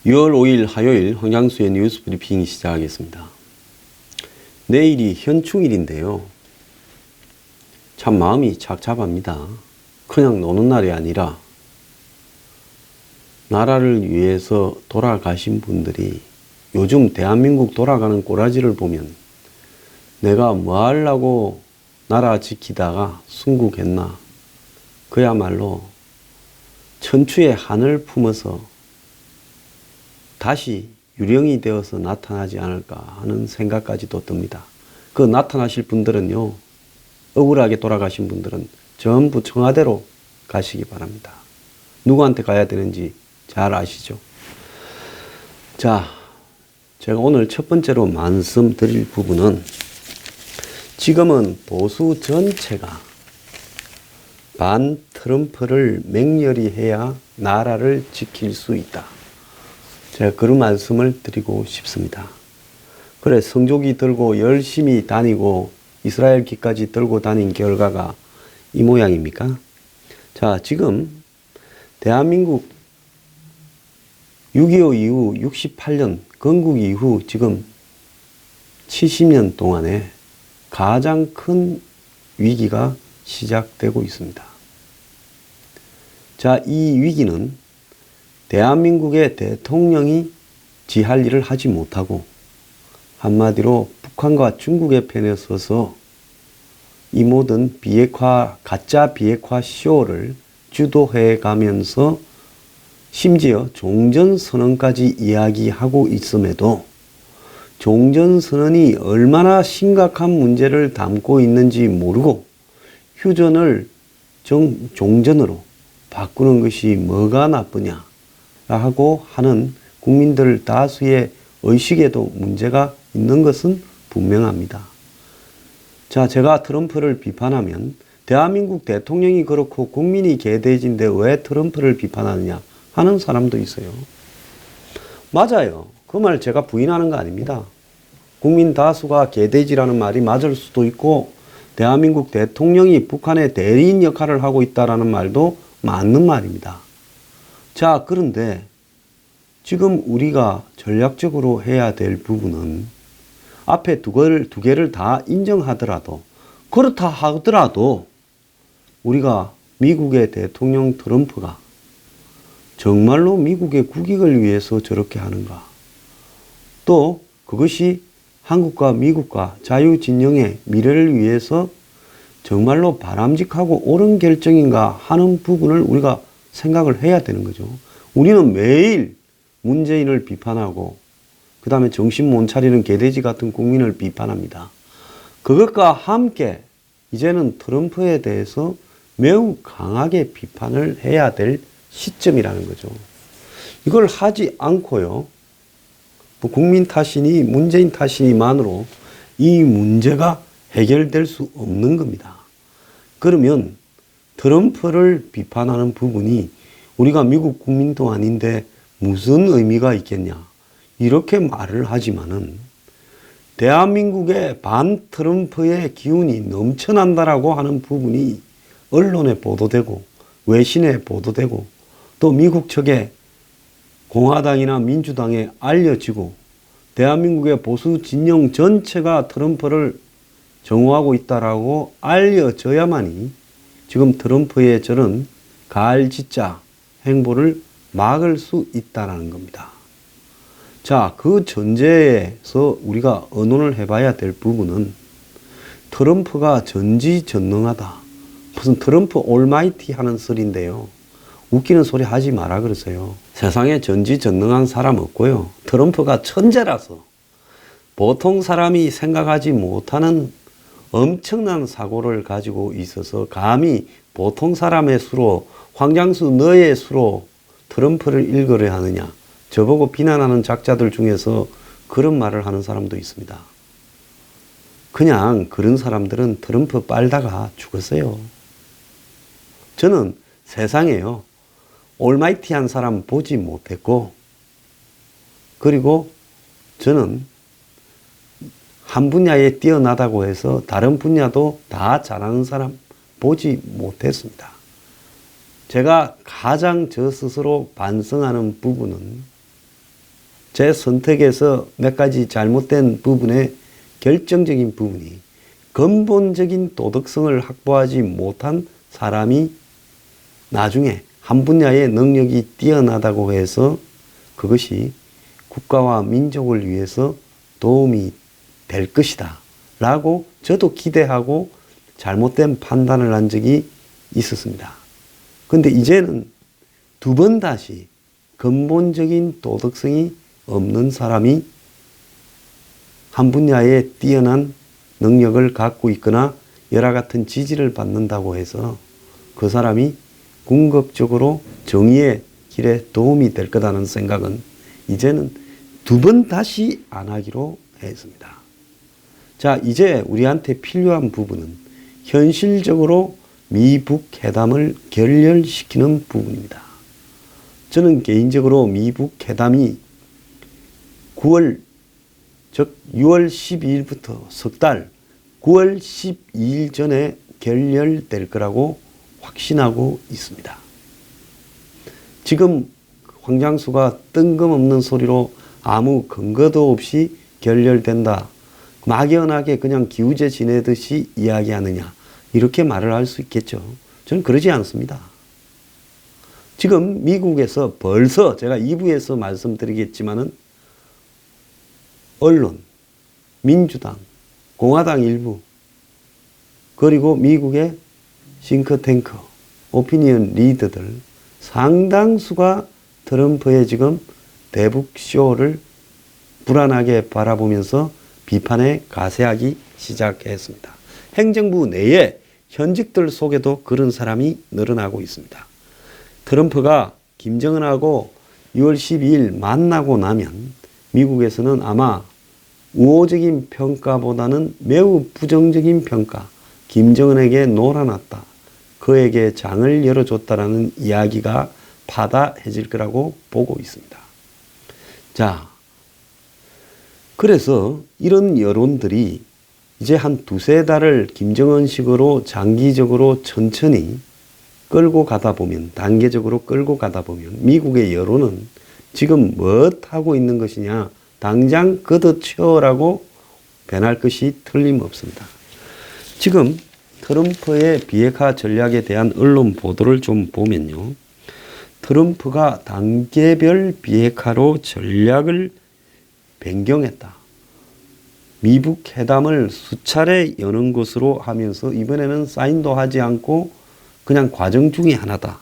6월 5일 화요일 황장수의 뉴스 브리핑 시작하겠습니다. 내일이 현충일인데요. 참 마음이 착잡합니다. 그냥 노는 날이 아니라 나라를 위해서 돌아가신 분들이 요즘 대한민국 돌아가는 꼬라지를 보면 내가 뭐 하려고 나라 지키다가 순국했나. 그야말로 천추의 한을 품어서 다시 유령이 되어서 나타나지 않을까 하는 생각까지도 듭니다. 그 나타나실 분들은요, 억울하게 돌아가신 분들은 전부 청와대로 가시기 바랍니다. 누구한테 가야 되는지 잘 아시죠? 자, 제가 오늘 첫 번째로 말씀드릴 부분은 지금은 보수 전체가 반 트럼프를 맹렬히 해야 나라를 지킬 수 있다. 제가 그런 말씀을 드리고 싶습니다. 그래, 성조기 들고 열심히 다니고 이스라엘기까지 들고 다닌 결과가 이 모양입니까? 자, 지금 대한민국 6.25 이후 68년 건국 이후 지금 70년 동안에 가장 큰 위기가 시작되고 있습니다. 자, 이 위기는 대한민국의 대통령이 지할 일을 하지 못하고 한마디로 북한과 중국의 편에 서서 이 모든 비핵화, 가짜 비핵화 쇼를 주도해 가면서 심지어 종전선언까지 이야기하고 있음에도 종전선언이 얼마나 심각한 문제를 담고 있는지 모르고 휴전을 종전으로 바꾸는 것이 뭐가 나쁘냐 라고 하는 국민들 다수의 의식에도 문제가 있는 것은 분명합니다. 자, 제가 트럼프를 비판하면 대한민국 대통령이 그렇고 국민이 개돼지인데 왜 트럼프를 비판하느냐 하는 사람도 있어요. 맞아요. 그 말 제가 부인하는 거 아닙니다. 국민 다수가 개돼지라는 말이 맞을 수도 있고 대한민국 대통령이 북한의 대리인 역할을 하고 있다는 말도 맞는 말입니다. 자, 그런데 지금 우리가 전략적으로 해야 될 부분은 앞에 두 개를 다 인정하더라도 그렇다 하더라도 우리가 미국의 대통령 트럼프가 정말로 미국의 국익을 위해서 저렇게 하는가? 또 그것이 한국과 미국과 자유진영의 미래를 위해서 정말로 바람직하고 옳은 결정인가 하는 부분을 우리가 생각을 해야 되는 거죠. 우리는 매일 문재인을 비판하고 그 다음에 정신 못 차리는 개돼지 같은 국민을 비판합니다. 그것과 함께 이제는 트럼프에 대해서 매우 강하게 비판을 해야 될 시점이라는 거죠. 이걸 하지 않고요, 뭐 국민 탓이니 문재인 탓이니만으로 이 문제가 해결될 수 없는 겁니다. 그러면 트럼프를 비판하는 부분이 우리가 미국 국민도 아닌데 무슨 의미가 있겠냐 이렇게 말을 하지만은 대한민국의 반 트럼프의 기운이 넘쳐난다라고 하는 부분이 언론에 보도되고 외신에 보도되고 또 미국 측에 공화당이나 민주당에 알려지고 대한민국의 보수 진영 전체가 트럼프를 정오하고 있다라고 알려져야만이 지금 트럼프의 저런 가을짓자 행보를 막을 수 있다는 겁니다. 자, 그 전제에서 우리가 의논을 해봐야 될 부분은 트럼프가 전지전능하다. 무슨 트럼프 올마이티 하는 소리인데요. 웃기는 소리 하지 마라 그러세요. 세상에 전지전능한 사람 없고요. 트럼프가 천재라서 보통 사람이 생각하지 못하는 엄청난 사고를 가지고 있어서 감히 보통 사람의 수로 황장수 너의 수로 트럼프를 읽으려 하느냐. 저보고 비난하는 작자들 중에서 그런 말을 하는 사람도 있습니다. 그냥 그런 사람들은 트럼프 빨다가 죽었어요. 저는 세상에요, 올마이티한 사람 보지 못했고, 그리고 저는 한 분야에 뛰어나다고 해서 다른 분야도 다 잘하는 사람 보지 못했습니다. 제가 가장 저 스스로 반성하는 부분은 제 선택에서 몇 가지 잘못된 부분의 결정적인 부분이 근본적인 도덕성을 확보하지 못한 사람이 나중에 한 분야의 능력이 뛰어나다고 해서 그것이 국가와 민족을 위해서 도움이 될 것이다 라고 저도 기대하고 잘못된 판단을 한 적이 있었습니다. 근데 이제는 두 번 다시 근본적인 도덕성이 없는 사람이 한 분야에 뛰어난 능력을 갖고 있거나 열화 같은 지지를 받는다고 해서 그 사람이 궁극적으로 정의의 길에 도움이 될 거라는 생각은 이제는 두 번 다시 안 하기로 했습니다. 자, 이제 우리한테 필요한 부분은 현실적으로 미북 회담을 결렬시키는 부분입니다. 저는 개인적으로 미북 회담이 9월, 즉 6월 12일부터 석 달, 9월 12일 전에 결렬될 거라고 확신하고 있습니다. 지금 황장수가 뜬금없는 소리로 아무 근거도 없이 결렬된다, 막연하게 그냥 기우제 지내듯이 이야기하느냐, 이렇게 말을 할 수 있겠죠. 저는 그러지 않습니다. 지금 미국에서 벌써 제가 2부에서 말씀드리겠지만은 언론, 민주당, 공화당 일부, 그리고 미국의 싱크탱크, 오피니언 리더들 상당수가 트럼프의 지금 대북쇼를 불안하게 바라보면서 비판에 가세하기 시작했습니다. 행정부 내에 현직들 속에도 그런 사람이 늘어나고 있습니다. 트럼프가 김정은하고 6월 12일 만나고 나면 미국에서는 아마 우호적인 평가보다는 매우 부정적인 평가, 김정은에게 놀아났다, 그에게 장을 열어줬다라는 이야기가 파다해질 거라고 보고 있습니다. 자, 그래서 이런 여론들이 이제 한 두세 달을 김정은식으로 장기적으로 천천히 끌고 가다 보면, 단계적으로 끌고 가다 보면 미국의 여론은 지금 뭐 하고 있는 것이냐, 당장 걷어치워라고 변할 것이 틀림없습니다. 지금 트럼프의 비핵화 전략에 대한 언론 보도를 좀 보면요, 트럼프가 단계별 비핵화로 전략을 변경했다, 미북 회담을 수차례 여는 것으로 하면서 이번에는 사인도 하지 않고 그냥 과정 중에 하나다,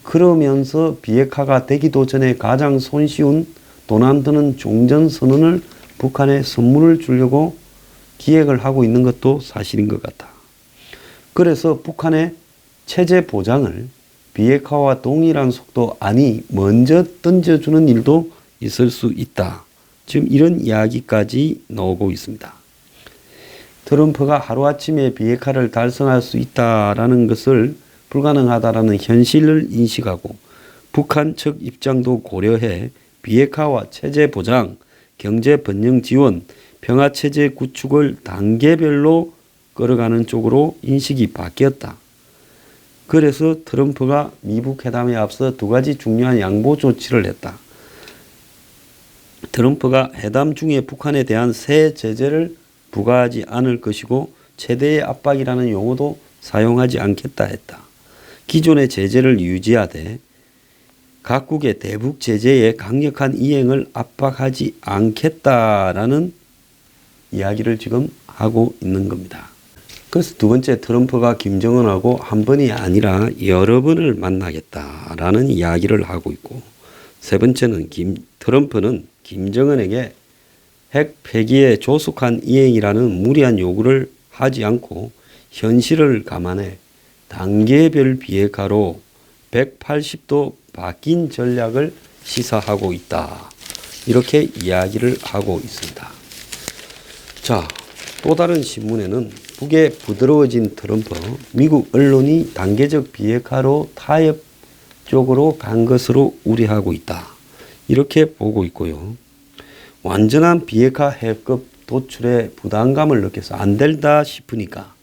그러면서 비핵화가 되기도 전에 가장 손쉬운 돈 안 드는 종전선언을 북한에 선물을 주려고 기획을 하고 있는 것도 사실인 것 같다. 그래서 북한의 체제 보장을 비핵화와 동일한 속도, 아니 먼저 던져주는 일도 있을 수 있다, 지금 이런 이야기까지 나오고 있습니다. 트럼프가 하루아침에 비핵화를 달성할 수 있다라는 것을 불가능하다라는 현실을 인식하고 북한 측 입장도 고려해 비핵화와 체제 보장, 경제 번영 지원, 평화체제 구축을 단계별로 끌어가는 쪽으로 인식이 바뀌었다. 그래서 트럼프가 미북 회담에 앞서 두 가지 중요한 양보 조치를 했다. 트럼프가 회담 중에 북한에 대한 새 제재를 부과하지 않을 것이고 최대의 압박이라는 용어도 사용하지 않겠다 했다. 기존의 제재를 유지하되 각국의 대북 제재의 강력한 이행을 압박하지 않겠다라는 이야기를 지금 하고 있는 겁니다. 그래서 두 번째, 트럼프가 김정은하고 한 번이 아니라 여러 번을 만나겠다라는 이야기를 하고 있고, 세 번째는 트럼프는 김정은에게 핵 폐기의 조속한 이행이라는 무리한 요구를 하지 않고 현실을 감안해 단계별 비핵화로 180도 바뀐 전략을 시사하고 있다, 이렇게 이야기를 하고 있습니다. 자, 또 다른 신문에는 북의 부드러워진 트럼프, 미국 언론이 단계적 비핵화로 타협 쪽으로 간 것으로 우려하고 있다, 이렇게 보고 있고요. 완전한 비핵화 해협급 도출에 부담감을 느껴서 안 된다 싶으니까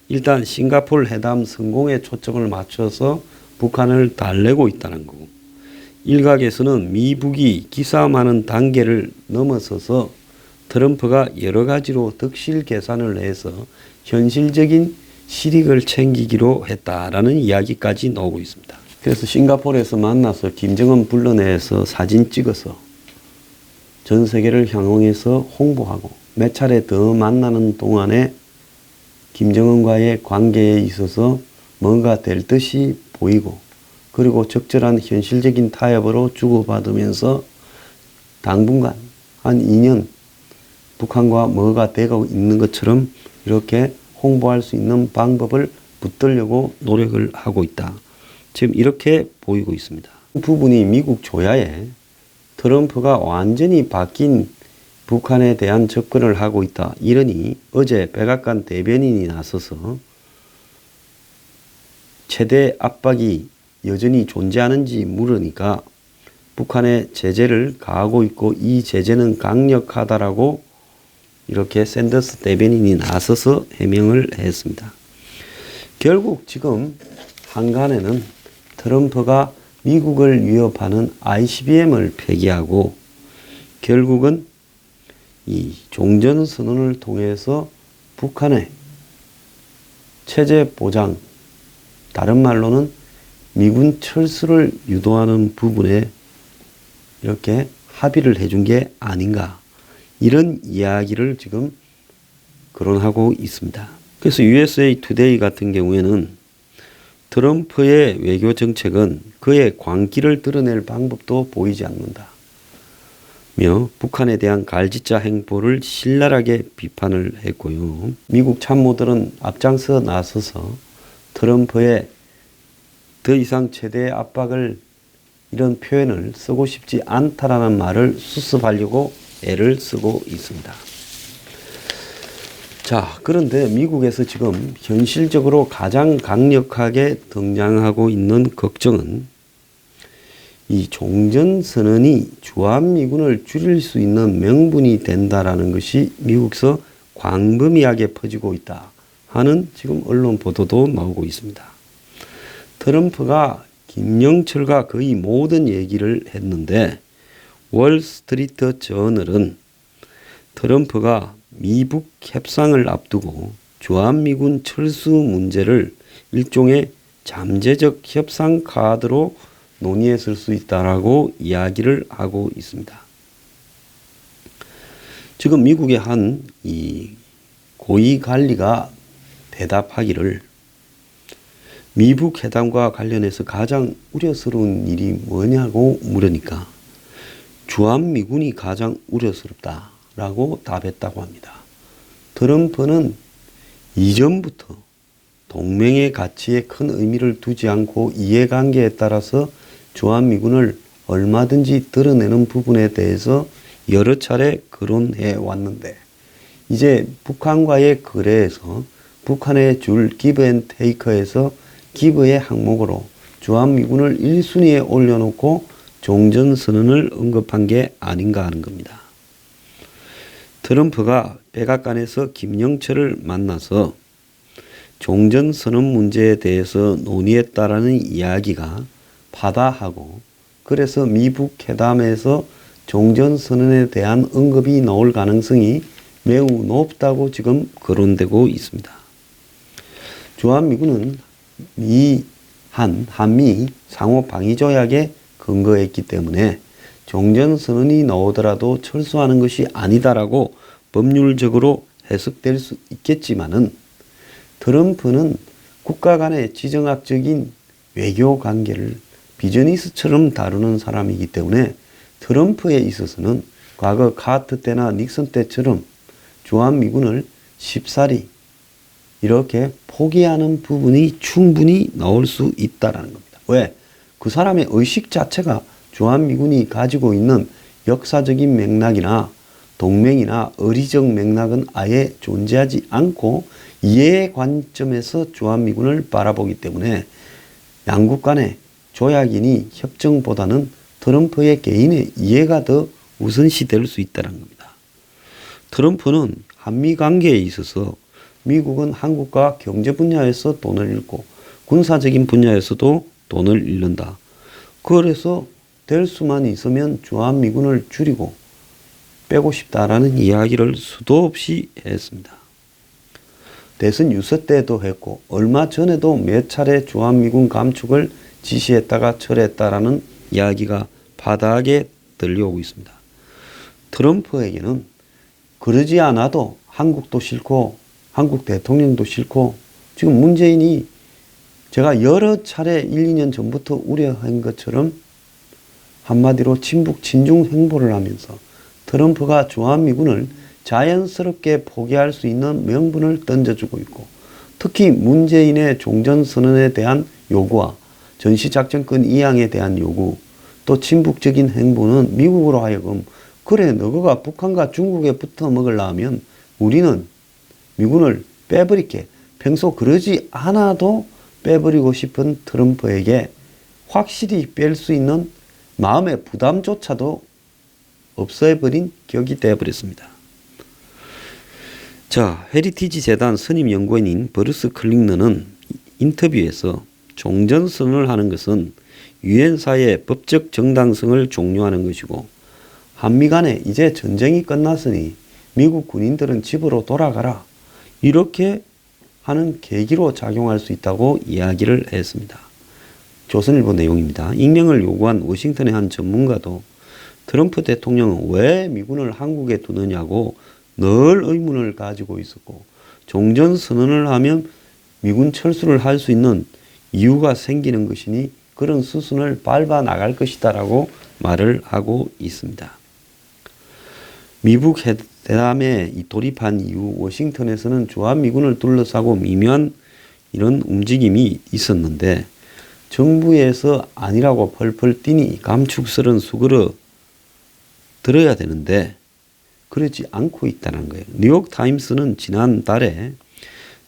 일단 싱가포르 회담 성공에 초점을 맞춰서 북한을 달래고 있다는 거고, 일각에서는 미북이 기싸움하는 단계를 넘어서서 트럼프가 여러 가지로 덕실 계산을 해서 현실적인 실익을 챙기기로 했다라는 이야기까지 나오고 있습니다. 그래서 싱가포르에서 만나서 김정은 불러내서 사진 찍어서 전 세계를 향응해서 홍보하고 몇 차례 더 만나는 동안에 김정은과의 관계에 있어서 뭔가 될 듯이 보이고, 그리고 적절한 현실적인 타협으로 주고받으면서 당분간 한 2년 북한과 뭐가 되고 있는 것처럼 이렇게 홍보할 수 있는 방법을 붙들려고 노력을 하고 있다. 지금 이렇게 보이고 있습니다. 부분이 미국 조야에 트럼프가 완전히 바뀐 북한에 대한 접근을 하고 있다. 이러니 어제 백악관 대변인이 나서서 최대 압박이 여전히 존재하는지 물으니까 북한에 제재를 가하고 있고 이 제재는 강력하다라고 이렇게 샌더스 대변인이 나서서 해명을 했습니다. 결국 지금 한간에는 트럼프가 미국을 위협하는 ICBM을 폐기하고 결국은 이 종전선언을 통해서 북한의 체제 보장, 다른 말로는 미군 철수를 유도하는 부분에 이렇게 합의를 해준 게 아닌가, 이런 이야기를 지금 거론하고 있습니다. 그래서 USA 투데이 같은 경우에는 트럼프의 외교 정책은 그의 광기를 드러낼 방법도 보이지 않는다 며 북한에 대한 갈짓자 행보를 신랄하게 비판을 했고요. 미국 참모들은 앞장서 나서서 트럼프의 더 이상 최대 압박을, 이런 표현을 쓰고 싶지 않다라는 말을 수습하려고 애를 쓰고 있습니다. 자, 그런데 미국에서 지금 현실적으로 가장 강력하게 등장하고 있는 걱정은 이 종전선언이 주한미군을 줄일 수 있는 명분이 된다라는 것이 미국에서 광범위하게 퍼지고 있다 하는 지금 언론 보도도 나오고 있습니다. 트럼프가 김영철과 거의 모든 얘기를 했는데 월스트리트 저널은 트럼프가 미북 협상을 앞두고 주한미군 철수 문제를 일종의 잠재적 협상 카드로 논의했을 수 있다라고 이야기를 하고 있습니다. 지금 미국의 한 이 고위 관리가 대답하기를 미북 회담과 관련해서 가장 우려스러운 일이 뭐냐고 물으니까 주한미군이 가장 우려스럽다라고 답했다고 합니다. 트럼프는 이전부터 동맹의 가치에 큰 의미를 두지 않고 이해관계에 따라서 주한미군을 얼마든지 드러내는 부분에 대해서 여러 차례 거론해 왔는데, 이제 북한과의 거래에서 북한에 줄 기브 앤 테이크에서 기브의 항목으로 주한미군을 1순위에 올려놓고 종전선언을 언급한 게 아닌가 하는 겁니다. 트럼프가 백악관에서 김영철을 만나서 종전선언 문제에 대해서 논의했다라는 이야기가 바다하고, 그래서 미북 회담에서 종전선언에 대한 언급이 나올 가능성이 매우 높다고 지금 거론되고 있습니다. 주한미군은 한미 상호 방위조약에 근거했기 때문에 종전선언이 나오더라도 철수하는 것이 아니다라고 법률적으로 해석될 수 있겠지만은, 트럼프는 국가 간의 지정학적인 외교 관계를 비즈니스처럼 다루는 사람이기 때문에 트럼프에 있어서는 과거 카터 때나 닉슨 때처럼 주한미군을 쉽사리 이렇게 포기하는 부분이 충분히 나올 수 있다는 겁니다. 왜? 그 사람의 의식 자체가 주한미군이 가지고 있는 역사적인 맥락이나 동맹이나 의리적 맥락은 아예 존재하지 않고 이해의 관점에서 주한미군을 바라보기 때문에 양국 간의 조약이니 협정보다는 트럼프의 개인의 이해가 더 우선시 될 수 있다는 겁니다. 트럼프는 한미 관계에 있어서 미국은 한국과 경제 분야에서 돈을 잃고 군사적인 분야에서도 돈을 잃는다. 그래서 될 수만 있으면 주한미군을 줄이고 빼고 싶다라는 이야기를 수도 없이 했습니다. 대선 유세 때도 했고 얼마 전에도 몇 차례 주한미군 감축을 지시했다가 철회했다라는 이야기가 바닥에 들려오고 있습니다. 트럼프에게는 그러지 않아도 한국도 싫고 한국 대통령도 싫고 지금 문재인이 제가 여러 차례 1, 2년 전부터 우려한 것처럼 한마디로 친북 친중 행보를 하면서 트럼프가 주한미군을 자연스럽게 포기할 수 있는 명분을 던져주고 있고 특히 문재인의 종전선언에 대한 요구와 전시작전권 이양에 대한 요구 또 친북적인 행보는 미국으로 하여금 그래 너가 북한과 중국에 붙어 먹으려면 우리는 미군을 빼버릴게 평소 그러지 않아도 빼버리고 싶은 트럼프에게 확실히 뺄 수 있는 마음의 부담조차도 없애버린 격이 되어버렸습니다. 자, 헤리티지 재단 선임 연구원인 브루스 클링너는 인터뷰에서 종전선언을 하는 것은 유엔사의 법적 정당성을 종료하는 것이고 한미 간에 이제 전쟁이 끝났으니 미국 군인들은 집으로 돌아가라 이렇게 하는 계기로 작용할 수 있다고 이야기를 했습니다. 조선일보 내용입니다. 익명을 요구한 워싱턴의 한 전문가도 트럼프 대통령은 왜 미군을 한국에 두느냐고 늘 의문을 가지고 있었고 종전선언을 하면 미군 철수를 할 수 있는 이유가 생기는 것이니 그런 수순을 밟아 나갈 것이다 라고 말을 하고 있습니다. 미북 회담에 돌입한 이후 워싱턴에서는 주한미군을 둘러싸고 미묘한 이런 움직임이 있었는데 정부에서 아니라고 펄펄 뛰니 감축설은 수그러 들어야 되는데 그러지 않고 있다는 거예요. 뉴욕타임스는 지난달에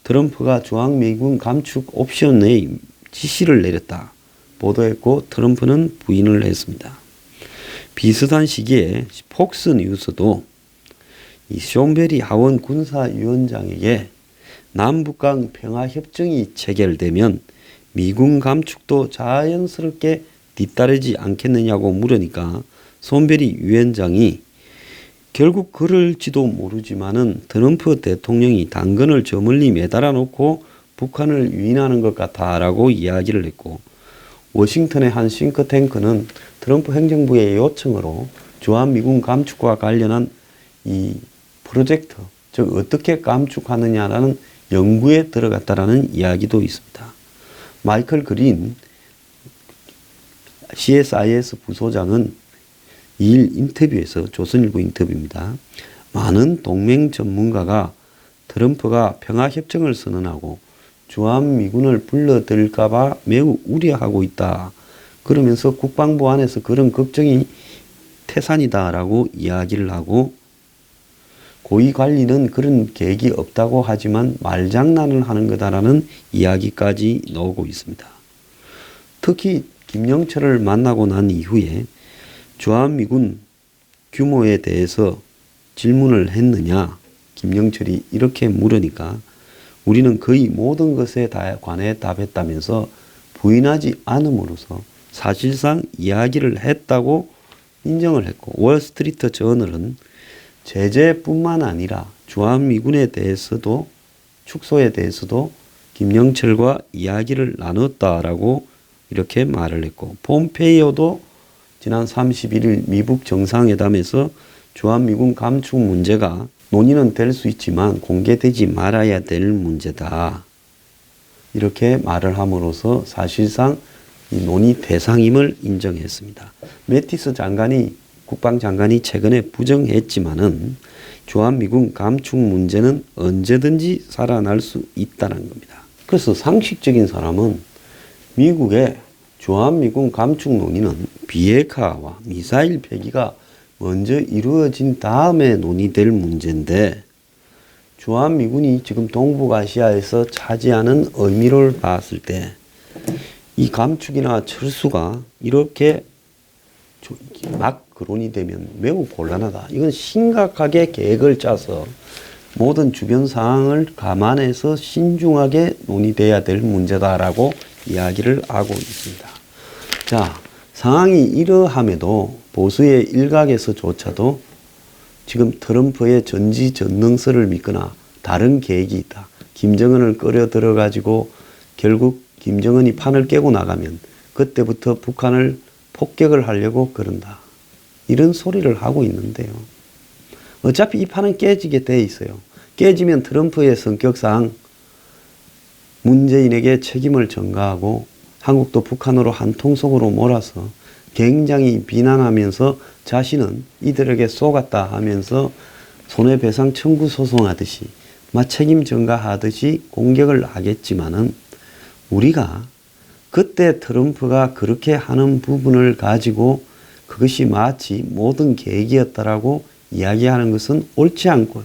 트럼프가 주한미군 감축 옵션의 지시를 내렸다 보도했고 트럼프는 부인을 했습니다. 비슷한 시기에 폭스뉴스도 이 쇼베리 하원 군사위원장에게 남북간 평화협정이 체결되면 미군 감축도 자연스럽게 뒤따르지 않겠느냐고 물으니까 손베리 위원장이 결국 그럴지도 모르지만은 트럼프 대통령이 당근을 저 멀리 매달아 놓고 북한을 유인하는 것 같다라고 이야기를 했고 워싱턴의 한 싱크탱크는 트럼프 행정부의 요청으로 주한미군 감축과 관련한 이 프로젝트, 즉 어떻게 감축하느냐라는 연구에 들어갔다라는 이야기도 있습니다. 마이클 그린 CSIS 부소장은 이일 인터뷰에서 조선일보 인터뷰입니다. 많은 동맹 전문가가 트럼프가 평화협정을 선언하고 주한미군을 불러들일까 봐 매우 우려하고 있다. 그러면서 국방부 안에서 그런 걱정이 태산이다라고 이야기를 하고 고위 관리는 그런 계획이 없다고 하지만 말장난을 하는 거다라는 이야기까지 나오고 있습니다. 특히 김영철을 만나고 난 이후에 주한미군 규모에 대해서 질문을 했느냐 김영철이 이렇게 물으니까 우리는 거의 모든 것에 관해 답했다면서 부인하지 않음으로써 사실상 이야기를 했다고 인정을 했고 월스트리트 저널은 제재뿐만 아니라 주한미군에 대해서도 축소에 대해서도 김영철과 이야기를 나눴다라고 이렇게 말을 했고 폼페이오도 지난 31일 미북 정상회담에서 주한미군 감축 문제가 논의는 될 수 있지만 공개되지 말아야 될 문제다. 이렇게 말을 함으로써 사실상 이 논의 대상임을 인정했습니다. 매티스 국방장관이 최근에 부정했지만은 주한미군 감축 문제는 언제든지 살아날 수 있다는 겁니다. 그래서 상식적인 사람은 미국의 주한미군 감축 논의는 비핵화와 미사일 폐기가 먼저 이루어진 다음에 논의될 문제인데 주한미군이 지금 동북아시아에서 차지하는 의미를 봤을 때 이 감축이나 철수가 이렇게 막 거론이 되면 매우 곤란하다. 이건 심각하게 계획을 짜서 모든 주변 상황을 감안해서 신중하게 논의돼야 될 문제다라고 이야기를 하고 있습니다. 자, 상황이 이러함에도 보수의 일각에서조차도 지금 트럼프의 전지전능설을 믿거나 다른 계획이 있다. 김정은을 끌어들여 가지고 결국 김정은이 판을 깨고 나가면 그때부터 북한을 폭격을 하려고 그런다. 이런 소리를 하고 있는데요. 어차피 이 판은 깨지게 돼 있어요. 깨지면 트럼프의 성격상 문재인에게 책임을 전가하고 한국도 북한으로 한 통속으로 몰아서 굉장히 비난하면서 자신은 이들에게 속았다 하면서 손해배상 청구 소송하듯이 책임 전가하듯이 공격을 하겠지만은 우리가 그때 트럼프가 그렇게 하는 부분을 가지고 그것이 마치 모든 계획이었다라고 이야기하는 것은 옳지 않고요.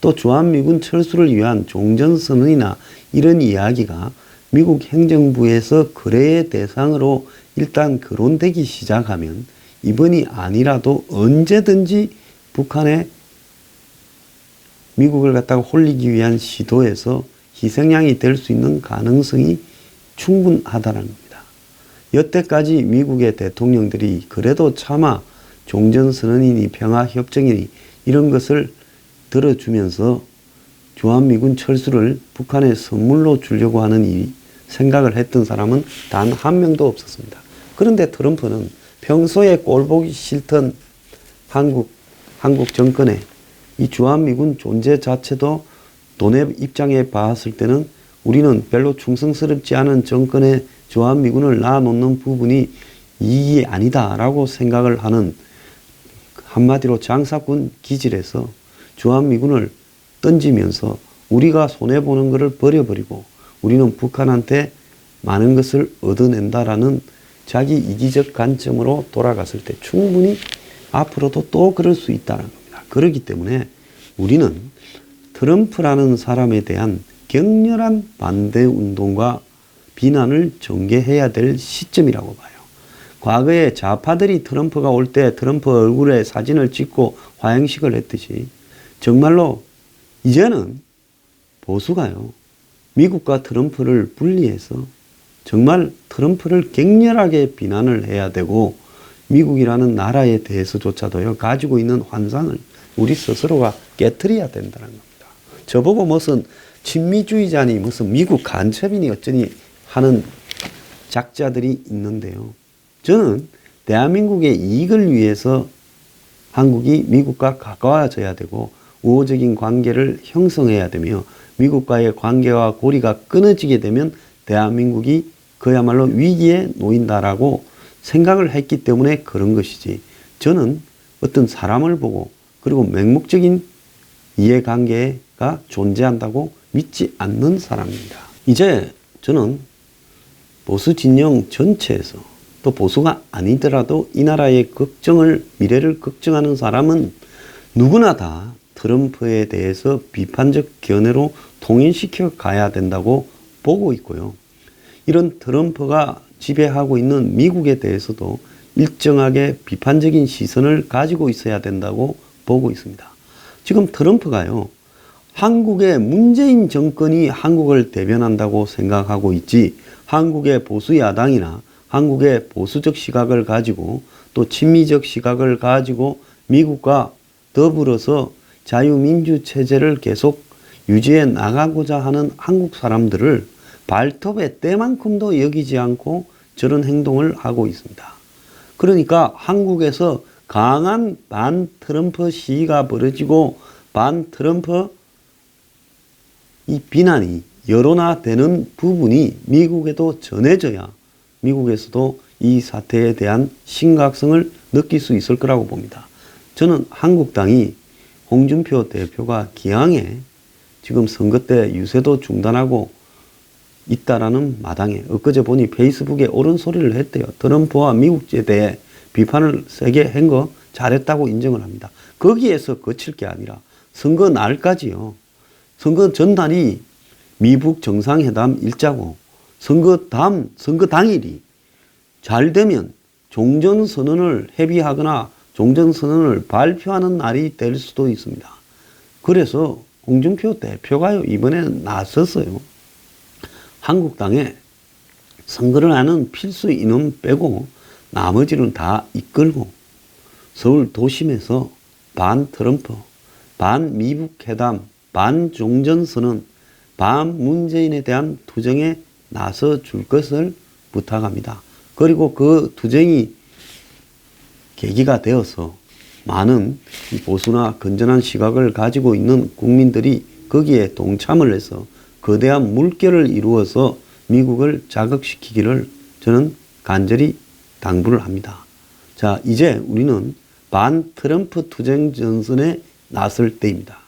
또 주한미군 철수를 위한 종전선언이나 이런 이야기가 미국 행정부에서 거래의 대상으로 일단 거론되기 시작하면 이번이 아니라도 언제든지 북한의 미국을 갖다가 홀리기 위한 시도에서 희생양이 될 수 있는 가능성이 충분하다는 겁니다. 여태까지 미국의 대통령들이 그래도 차마 종전선언이니 평화협정이니 이런 것을 들어주면서 주한미군 철수를 북한에 선물로 주려고 하는 이 생각을 했던 사람은 단 한 명도 없었습니다. 그런데 트럼프는 평소에 꼴보기 싫던 한국 정권에 이 주한미군 존재 자체도 돈의 입장에 봤을 때는 우리는 별로 충성스럽지 않은 정권에 주한미군을 놔놓는 부분이 이익이 아니다라고 생각을 하는, 한마디로 장사꾼 기질에서 주한미군을 던지면서 우리가 손해보는 것을 버려버리고 우리는 북한한테 많은 것을 얻어낸다라는 자기 이기적 관점으로 돌아갔을 때 충분히 앞으로도 또 그럴 수 있다는 겁니다. 그렇기 때문에 우리는 트럼프라는 사람에 대한 격렬한 반대 운동과 비난을 전개해야 될 시점이라고 봐요. 과거에 좌파들이 트럼프가 올 때 트럼프 얼굴에 사진을 찍고 화형식을 했듯이 정말로 이제는 보수가요, 미국과 트럼프를 분리해서 정말 트럼프를 격렬하게 비난을 해야 되고 미국이라는 나라에 대해서조차도요 가지고 있는 환상을 우리 스스로가 깨트려야 된다는 겁니다. 저보고 무슨 친미주의자니 무슨 미국 간첩이니 어쩌니 하는 작자들이 있는데요. 저는 대한민국의 이익을 위해서 한국이 미국과 가까워져야 되고 우호적인 관계를 형성해야 되며 미국과의 관계와 고리가 끊어지게 되면 대한민국이 그야말로 위기에 놓인다라고 생각을 했기 때문에 그런 것이지, 저는 어떤 사람을 보고 그리고 맹목적인 이해관계가 존재한다고 믿지 않는 사람입니다. 이제 저는 보수 진영 전체에서 또 보수가 아니더라도 이 나라의 미래를 걱정하는 사람은 누구나 다 트럼프에 대해서 비판적 견해로 통일시켜 가야 된다고 보고 있고요. 이런 트럼프가 지배하고 있는 미국에 대해서도 일정하게 비판적인 시선을 가지고 있어야 된다고 보고 있습니다. 지금 트럼프가요, 한국의 문재인 정권이 한국을 대변한다고 생각하고 있지, 한국의 보수 야당이나 한국의 보수적 시각을 가지고 또 친미적 시각을 가지고 미국과 더불어서 자유민주 체제를 계속 유지해 나가고자 하는 한국 사람들을 발톱의 때만큼도 여기지 않고 저런 행동을 하고 있습니다. 그러니까 한국에서 강한 반 트럼프 시위가 벌어지고 반 트럼프 이 비난이 여론화되는 부분이 미국에도 전해져야 미국에서도 이 사태에 대한 심각성을 느낄 수 있을 거라고 봅니다. 저는 한국당이 홍준표 대표가 기왕에 지금 선거 때 유세도 중단하고 있다라는 마당에 엊그제 보니 페이스북에 옳은 소리를 했대요. 트럼프와 미국에 대해 비판을 세게 한 거 잘했다고 인정을 합니다. 거기에서 그칠 게 아니라 선거 날까지요. 선거 전날이 미북 정상회담 일자고 선거 당일이 잘 되면 종전선언을 합의하거나 종전선언을 발표하는 날이 될 수도 있습니다. 그래서 홍준표 대표가요, 이번에 나섰어요. 한국당에 선거를 하는 필수 인원 빼고 나머지는 다 이끌고 서울 도심에서 반 트럼프, 반 미북 회담, 반 종전선언, 반 문재인에 대한 투쟁에 나서 줄 것을 부탁합니다. 그리고 그 투쟁이 계기가 되어서 많은 보수나 건전한 시각을 가지고 있는 국민들이 거기에 동참을 해서 거대한 물결을 이루어서 미국을 자극시키기를 저는 간절히 당부를 합니다. 자, 이제 우리는 반 트럼프 투쟁 전선에 나설 때입니다.